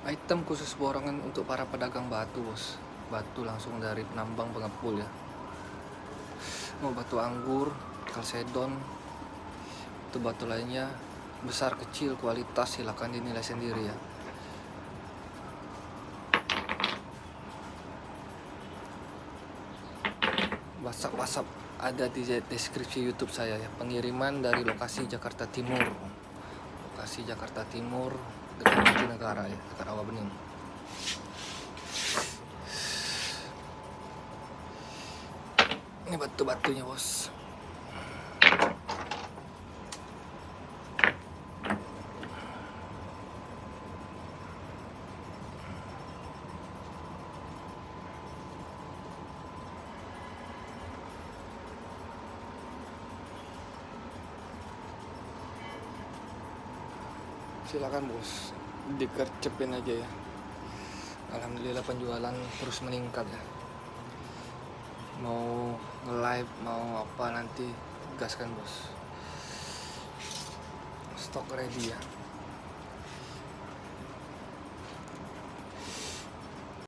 Item khusus borongan untuk para pedagang batu, bos. Batu langsung dari penambang pengepul ya. Mau batu anggur, kalsedon, itu batu lainnya, besar kecil kualitas silakan dinilai sendiri ya. WhatsApp ada di deskripsi YouTube saya ya. Pengiriman dari lokasi Jakarta Timur. Lokasi Jakarta Timur dekat Jatinegara ya, dekat Rawabening. Ini batu-batunya, bos. Silakan, bos, dikercepin aja ya. Alhamdulillah penjualan terus meningkat ya. Mau nge-live mau apa nanti gaskan, bos. Stok ready ya.